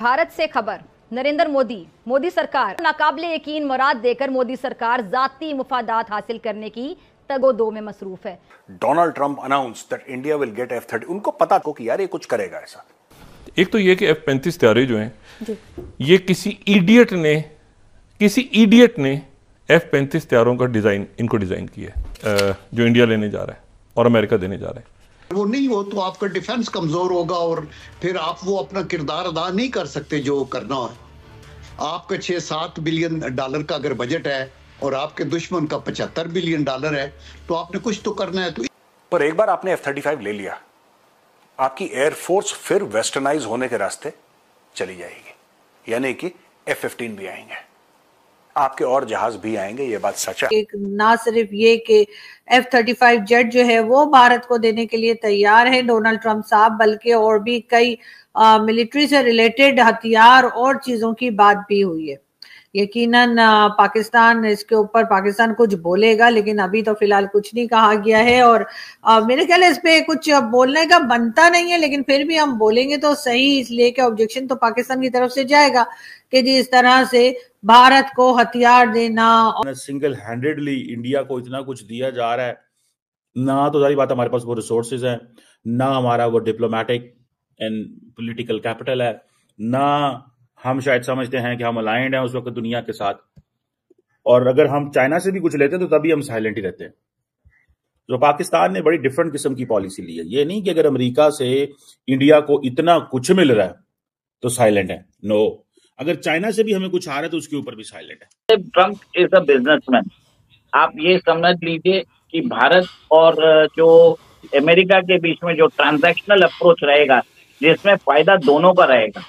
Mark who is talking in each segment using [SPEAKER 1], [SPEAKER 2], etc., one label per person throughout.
[SPEAKER 1] भारत से खबर। नरेंद्र मोदी सरकार नाकाबिले यकीन मुराद देकर मोदी सरकार जाती मुफादात हासिल करने की तगोदो में मसरूफ है।
[SPEAKER 2] Donald Trump announce that India will get F-30। उनको पता को कि यार ये कुछ करेगा ऐसा।
[SPEAKER 3] एक तो ये कि F-35 तैयारी जो हैं ये किसी इडियट ने F-35 तैयारों का डिजाइन किया है जो इंडिया लेने जा रहा है और अमेरिका देने जा रहा है।
[SPEAKER 4] वो नहीं हो तो आपका डिफेंस कमजोर होगा और फिर आप वो अपना किरदार अदा नहीं कर सकते जो करना है। आपका 6-7 बिलियन डॉलर का अगर बजट है और आपके दुश्मन का 75 बिलियन डॉलर है तो आपने कुछ तो करना है। तो
[SPEAKER 2] पर एक बार आपने F-35 ले लिया, आपकी एयरफोर्स फिर वेस्टर्नाइज होने के रास्ते चली जाएगी, यानी कि F-15 भी आएंगे, आपके और जहाज भी आएंगे। ये बात सच है।
[SPEAKER 5] एक ना सिर्फ ये कि F-35 जेट जो है वो भारत को देने के लिए तैयार है डोनाल्ड ट्रंप साहब, बल्कि और भी कई मिलिट्री से रिलेटेड हथियार और चीजों की बात भी हुई है। यकीनन पाकिस्तान इसके ऊपर कुछ बोलेगा, लेकिन अभी तो फिलहाल कुछ नहीं कहा गया है और मेरे ख्याल इस पे कुछ बोलने का बनता नहीं है, लेकिन फिर भी हम बोलेंगे तो सही, इसलिए कि ऑब्जेक्शन तो पाकिस्तान की तरफ से जाएगा कि जी इस तरह से भारत को हथियार देना और
[SPEAKER 6] सिंगल हैंडेडली इंडिया को इतना कुछ दिया जा रहा है ना, तो सारी बात हमारे पास वो रिसोर्सेज हैं ना, हमारा वो डिप्लोमेटिक एंड पॉलिटिकल कैपिटल है ना, हम शायद समझते हैं कि हम अलाइंड हैं उस वक्त दुनिया के साथ, और अगर हम चाइना से भी कुछ लेते हैं तो तभी हम साइलेंट ही रहते हैं। तो पाकिस्तान ने बड़ी डिफरेंट किस्म की पॉलिसी ली है। ये नहीं कि अगर अमेरिका से इंडिया को इतना कुछ मिल रहा है तो साइलेंट है, नो, अगर चाइना से भी हमें कुछ आ रहा है तो उसके ऊपर भी साइलेंट है।
[SPEAKER 7] Trump is a businessman. आप ये समझ लीजिए कि भारत और जो अमेरिका के बीच में जो ट्रांजैक्शनल अप्रोच रहेगा जिसमें फायदा दोनों का रहेगा।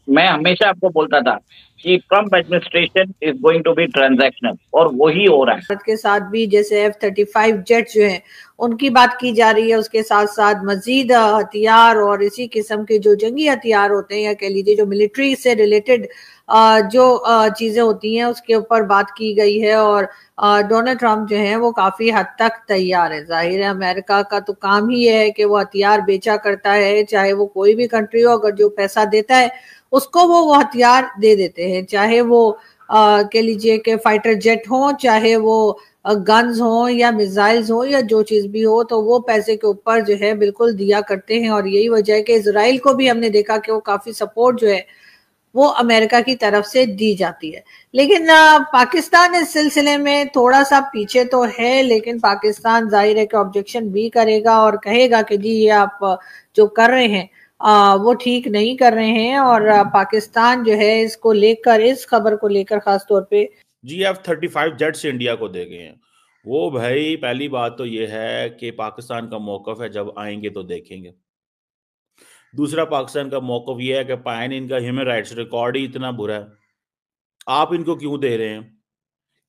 [SPEAKER 7] मैं हमेशा आपको बोलता था कि Trump administration is going to be transactional, और वही हो रहा है।
[SPEAKER 5] भारत के साथ भी जैसे F-35 जेट जो है उनकी बात की जा रही है, उसके साथ साथ मजीद हथियार और इसी किस्म के जो जंगी हथियार होते हैं या कह लीजिए जो मिलिट्री से रिलेटेड जो चीजें होती हैं उसके ऊपर बात की गई है। और डोनाल्ड ट्रंप जो है वो काफी हद तक तैयार है। जाहिर है अमेरिका का तो काम ही है कि वो हथियार बेचा करता है, चाहे वो कोई भी कंट्री हो, अगर जो पैसा देता है उसको वो हथियार दे देते हैं, चाहे वो कह लीजिए कि फाइटर जेट हो, चाहे वो गन्स हो या मिसाइल्स हो या जो चीज भी हो, तो वो पैसे के ऊपर जो है बिल्कुल दिया करते हैं। और यही वजह है कि इजराइल को भी हमने देखा कि वो काफी सपोर्ट जो है वो अमेरिका की तरफ से दी जाती है। लेकिन पाकिस्तान इस सिलसिले में थोड़ा सा पीछे तो है, लेकिन पाकिस्तान जाहिर है कि ऑब्जेक्शन भी करेगा और कहेगा कि जी ये आप जो कर रहे हैं वो ठीक नहीं कर रहे हैं। और पाकिस्तान जो है इसको लेकर, इस खबर को लेकर खास तौर पे
[SPEAKER 6] जी F-35 जेट से इंडिया को दे गए हैं वो, भाई पहली बात तो ये है कि पाकिस्तान का मौकफ है जब आएंगे तो देखेंगे। दूसरा पाकिस्तान का मौकफ ये है कि पायन इनका ह्यूमन राइट्स रिकॉर्ड ही इतना बुरा है, आप इनको क्यों दे रहे हैं।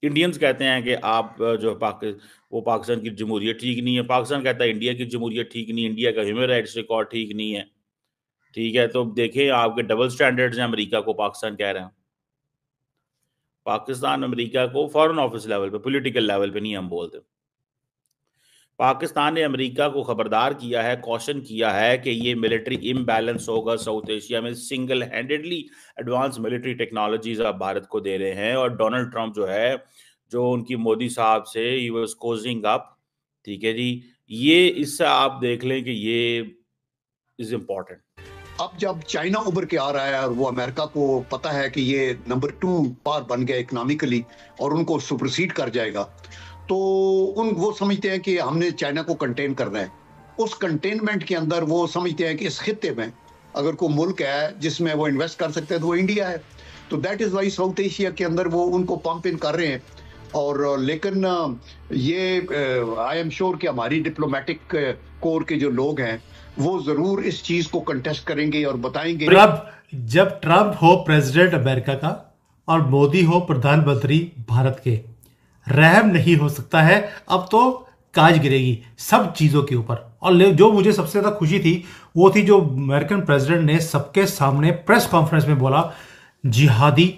[SPEAKER 6] इंडियंस कहते हैं कि आप जो पाकिस्तान की जमहूरियत ठीक नहीं है, पाकिस्तान कहता है इंडिया की जमहूरियत ठीक नहीं, इंडिया का ह्यूमन राइट्स रिकॉर्ड ठीक नहीं है। ठीक है, तो देखें आपके डबल स्टैंडर्ड्स हैं। अमेरिका को पाकिस्तान कह रहे हैं, पाकिस्तान अमेरिका को फॉरेन ऑफिस लेवल पे, पॉलिटिकल लेवल पे नहीं हम बोलते। पाकिस्तान ने अमेरिका को खबरदार किया है, कॉशन किया है कि ये मिलिट्री इम्बैलेंस होगा साउथ एशिया में, single handedly advance military technologies आप भारत को दे रहे हैं। और डोनाल्ड ट्रंप जो है, जो उनकी मोदी साहब से ही वाज कोजिंग अप, ठीक है जी, ये इससे आप देख लें कि ये इज इम्पोर्टेंट।
[SPEAKER 4] अब जब चाइना उभर के आ रहा है और वो अमेरिका को पता है कि ये नंबर 2 पावर बन गया इकोनॉमिकली और उनको सुपरसीड कर जाएगा, तो वो समझते हैं कि हमने चाइना को कंटेन करना है। उस कंटेनमेंट के अंदर वो समझते हैं कि इस खित्ते में अगर कोई मुल्क है जिसमें वो इन्वेस्ट कर सकते हैं तो वो इंडिया है। तो that is why South Asia के अंदर वो उनको पंप इन कर रहे हैं। और लेकिन ये आई एम श्योर कि हमारी डिप्लोमेटिक कोर के जो लोग हैं वो जरूर इस चीज को कंटेस्ट करेंगे और बताएंगे।
[SPEAKER 8] जब ट्रंप हो प्रेसिडेंट अमेरिका का और मोदी हो प्रधानमंत्री भारत के, रहम नहीं हो सकता है। अब तो काज गिरेगी सब चीजों के ऊपर। और जो मुझे सबसे ज्यादा खुशी थी वो थी जो अमेरिकन प्रेसिडेंट ने सबके सामने प्रेस कॉन्फ्रेंस में बोला, जिहादी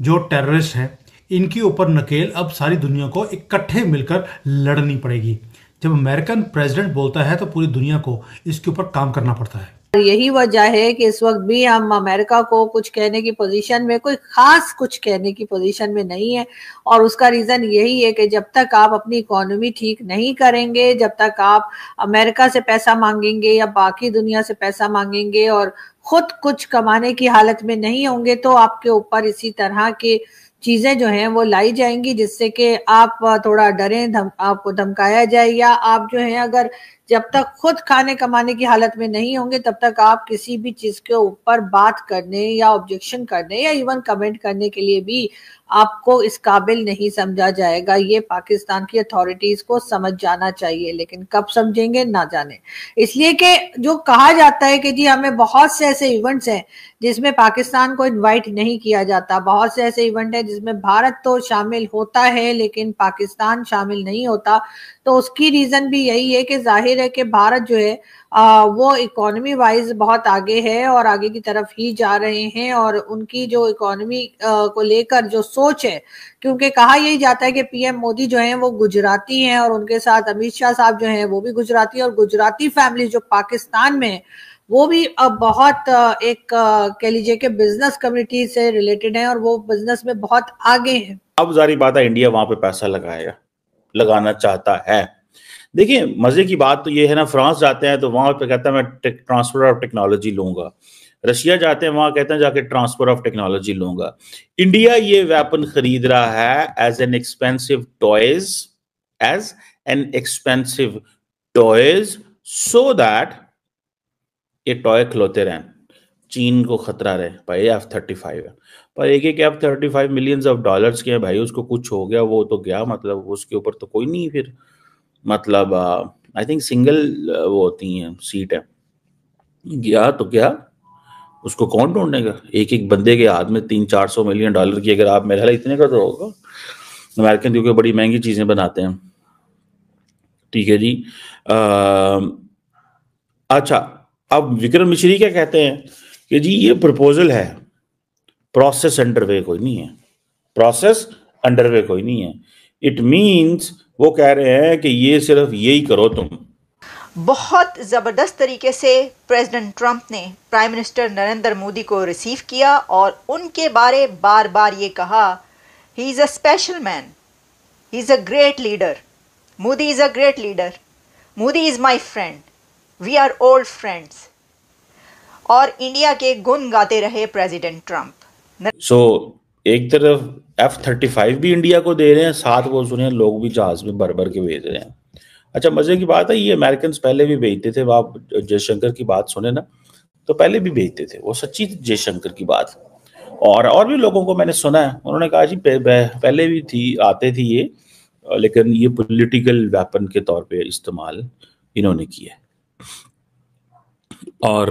[SPEAKER 8] जो टेररिस्ट हैं इनके ऊपर नकेल अब सारी दुनिया को इकट्ठे मिलकर लड़नी पड़ेगी। जब अमेरिकन प्रेसिडेंट बोलता है तो पूरी दुनिया को इसके ऊपर काम करना पड़ता है।
[SPEAKER 5] यही वजह है कि इस वक्त भी हम अमेरिका को कुछ कहने की पोजीशन में, कोई खास कुछ कहने की पोजीशन में नहीं है। और उसका रीजन यही है कि जब तक आप अपनी इकोनॉमी ठीक नहीं करेंगे, जब तक आप अमेरिका से पैसा मांगेंगे या बाकी दुनिया से पैसा मांगेंगे और खुद कुछ कमाने की हालत में नहीं होंगे, तो आपके ऊपर इसी तरह के चीजें जो हैं वो लाई जाएंगी, जिससे कि आप थोड़ा डरें, आपको धमकाया जाए, या आप जो है अगर जब तक खुद खाने कमाने की हालत में नहीं होंगे तब तक आप किसी भी चीज के ऊपर बात करने या ऑब्जेक्शन करने या इवन कमेंट करने के लिए भी आपको इस काबिल नहीं समझा जाएगा। ये पाकिस्तान की अथॉरिटीज को समझ जाना चाहिए, लेकिन कब समझेंगे ना जाने। इसलिए कि जो कहा जाता है कि जी हमें बहुत से ऐसे इवेंट्स हैं जिसमें पाकिस्तान को इनवाइट नहीं किया जाता, बहुत से ऐसे इवेंट हैं जिसमें भारत तो शामिल होता है लेकिन पाकिस्तान शामिल नहीं होता, तो उसकी रीजन भी यही है कि जाहिर है कि भारत जो है वो इकोनॉमी वाइज बहुत आगे है और आगे की तरफ ही जा रहे हैं, और उनकी जो इकोनॉमी को लेकर जो सोच है, क्योंकि कहा यही जाता है कि पीएम मोदी जो हैं वो गुजराती हैं और उनके साथ अमित शाह साहब जो हैं वो भी गुजराती, और गुजराती फैमिली जो पाकिस्तान में है वो भी अब बहुत एक कह लीजिए कि बिजनेस कम्युनिटी से रिलेटेड है और वो बिजनेस में बहुत आगे है।
[SPEAKER 6] अब जारी बात है इंडिया वहां पे पैसा लगाना चाहता है। देखिए मजे की बात तो ये है ना, फ्रांस जाते हैं तो वहां पे कहता है मैं ट्रांसफर ऑफ टेक्नोलॉजी लूंगा, रशिया जाते हैं वहां कहते हैं जाके ट्रांसफर ऑफ टेक्नोलॉजी लूंगा। इंडिया ये वेपन खरीद रहा है as an expensive toys so that ये टॉय खिलौते रहें, चीन को खतरा रहे। भाई F-35 है पर एक F-35 मिलियंस ऑफ डॉलर्स के हैं भाई, उसको कुछ हो गया वो तो गया, मतलब उसके ऊपर तो कोई नहीं फिर, मतलब आई थिंक सिंगल वो होती हैं सीट है, गया तो क्या, उसको कौन ढूंढेगा। एक बंदे के हाथ में 300-400 मिलियन डॉलर की, अगर आप मेरे ख्याल इतने का तो होगा, अमेरिकन क्योंकि बड़ी महंगी चीजें बनाते हैं। ठीक है जी। अच्छा, अब विक्रम मिश्री क्या कहते हैं कि जी ये प्रपोजल है, प्रोसेस अंडरवे कोई नहीं है, इट मींस वो कह रहे हैं कि ये सिर्फ यही करो तुम।
[SPEAKER 9] बहुत ज़बरदस्त तरीके से प्रेसिडेंट ट्रंप ने प्राइम मिनिस्टर नरेंद्र मोदी को रिसीव किया और उनके बारे बार बार ये कहा, he is a special man, he is a great leader, Modi is a great leader, Modi is my friend, we are old friends, और इंडिया के गुण गाते रहे प्रेसिडेंट ट्रंप।
[SPEAKER 6] सो एक तरफ F-35 भी इंडिया को दे रहे हैं, साथ वो सुने लोग भी जहाज में भर भर के भेज रहे हैं। अच्छा मजे की बात है, ये अमेरिकन पहले भी भेजते थे, आप जयशंकर की बात सुने ना तो पहले भी भेजते थे, वो सच्ची जयशंकर की बात। और भी लोगों को मैंने सुना है, उन्होंने कहा जी पहले भी आते थी ये, लेकिन ये पॉलिटिकल वेपन के तौर पे इस्तेमाल इन्होंने किया। और